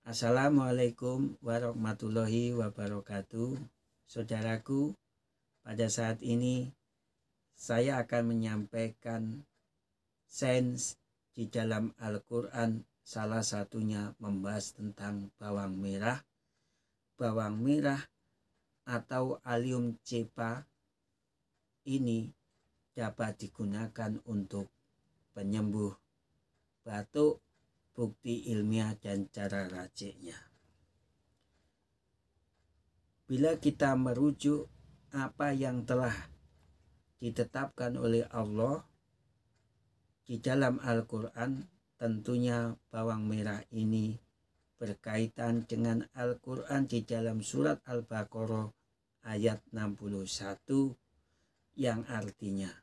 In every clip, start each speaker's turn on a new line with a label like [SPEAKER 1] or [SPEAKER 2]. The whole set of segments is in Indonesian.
[SPEAKER 1] Assalamualaikum warahmatullahi wabarakatuh. Saudaraku, pada saat ini saya akan menyampaikan sains di dalam Al-Quran. Salah satunya membahas tentang bawang merah. Bawang merah atau Allium cepa ini dapat digunakan untuk penyembuh batuk, bukti ilmiah dan cara raciknya. Bila kita merujuk apa yang telah ditetapkan oleh Allah di dalam Al-Quran, tentunya bawang merah ini berkaitan dengan Al-Quran di dalam surat Al-Baqarah ayat 61 yang artinya,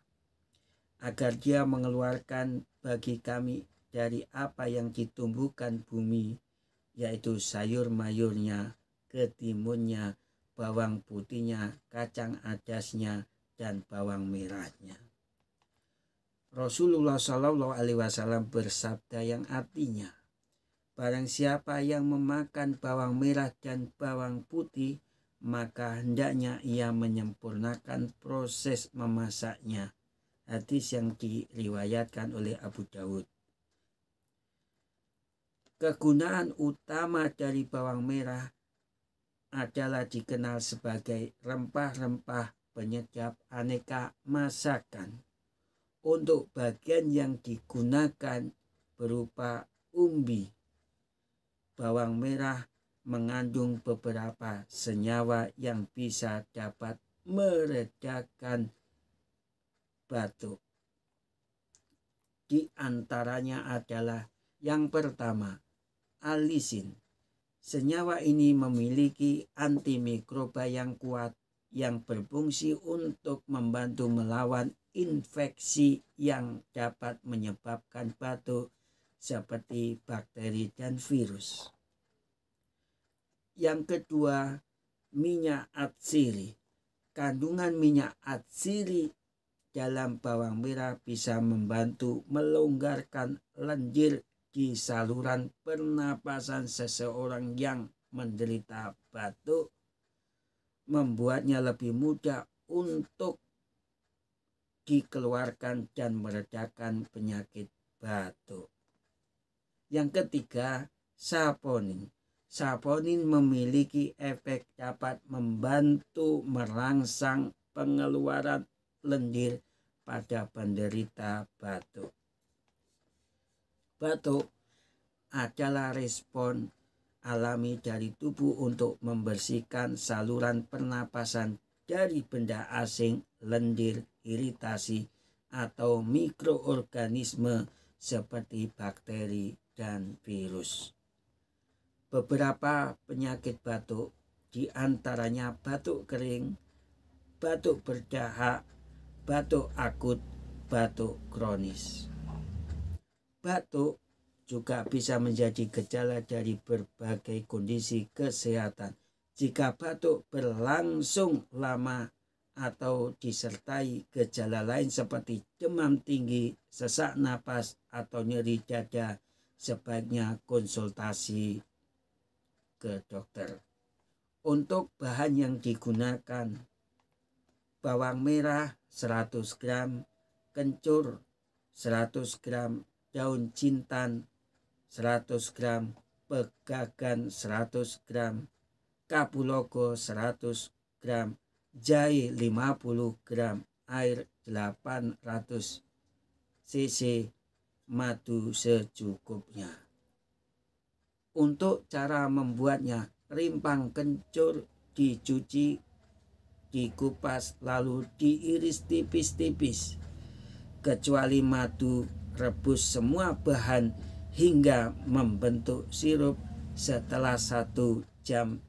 [SPEAKER 1] agar dia mengeluarkan bagi kami dari apa yang ditumbuhkan bumi, yaitu sayur mayurnya, ketimunnya, bawang putihnya, kacang adasnya, dan bawang merahnya. Rasulullah SAW bersabda yang artinya, barang siapa yang memakan bawang merah dan bawang putih, maka hendaknya ia menyempurnakan proses memasaknya. Hadis yang diriwayatkan oleh Abu Dawud. Kegunaan utama dari bawang merah adalah dikenal sebagai rempah-rempah penyedap aneka masakan. Untuk bagian yang digunakan berupa umbi, bawang merah mengandung beberapa senyawa yang bisa dapat meredakan batuk. Di antaranya adalah yang pertama, alisin. Senyawa ini memiliki antimikroba yang kuat yang berfungsi untuk membantu melawan infeksi yang dapat menyebabkan batuk seperti bakteri dan virus. Yang kedua, minyak atsiri. Kandungan minyak atsiri dalam bawang merah bisa membantu melonggarkan lendir di saluran pernapasan seseorang yang menderita batuk, membuatnya lebih mudah untuk dikeluarkan dan meredakan penyakit batuk. Yang ketiga, saponin. Saponin memiliki efek dapat membantu merangsang pengeluaran lendir pada penderita batuk. Batuk adalah respon alami dari tubuh untuk membersihkan saluran pernapasan dari benda asing, lendir, iritasi, atau mikroorganisme seperti bakteri dan virus. Beberapa penyakit batuk, diantaranya batuk kering, batuk berdahak, batuk akut, batuk kronis. Batuk juga bisa menjadi gejala dari berbagai kondisi kesehatan. Jika batuk berlangsung lama atau disertai gejala lain seperti demam tinggi, sesak napas, atau nyeri dada, sebaiknya konsultasi ke dokter. Untuk bahan yang digunakan, bawang merah 100 gram, kencur 100 gram, daun jintan 100 gram, pegagan 100 gram, kapulaga 100 gram, jahe 50 gram, air 800 cc, madu secukupnya. Untuk cara membuatnya, rimpang kencur dicuci, dikupas, lalu diiris tipis-tipis. Kecuali madu, rebus semua bahan hingga membentuk sirup. Setelah 1 jam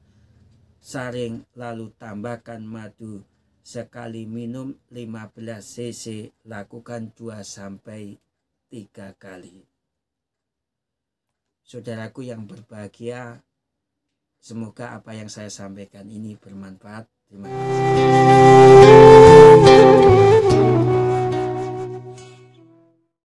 [SPEAKER 1] saring, lalu tambahkan madu. Sekali minum 15 cc, lakukan 2-3 kali. Saudaraku yang berbahagia, semoga apa yang saya sampaikan ini bermanfaat. Terima kasih.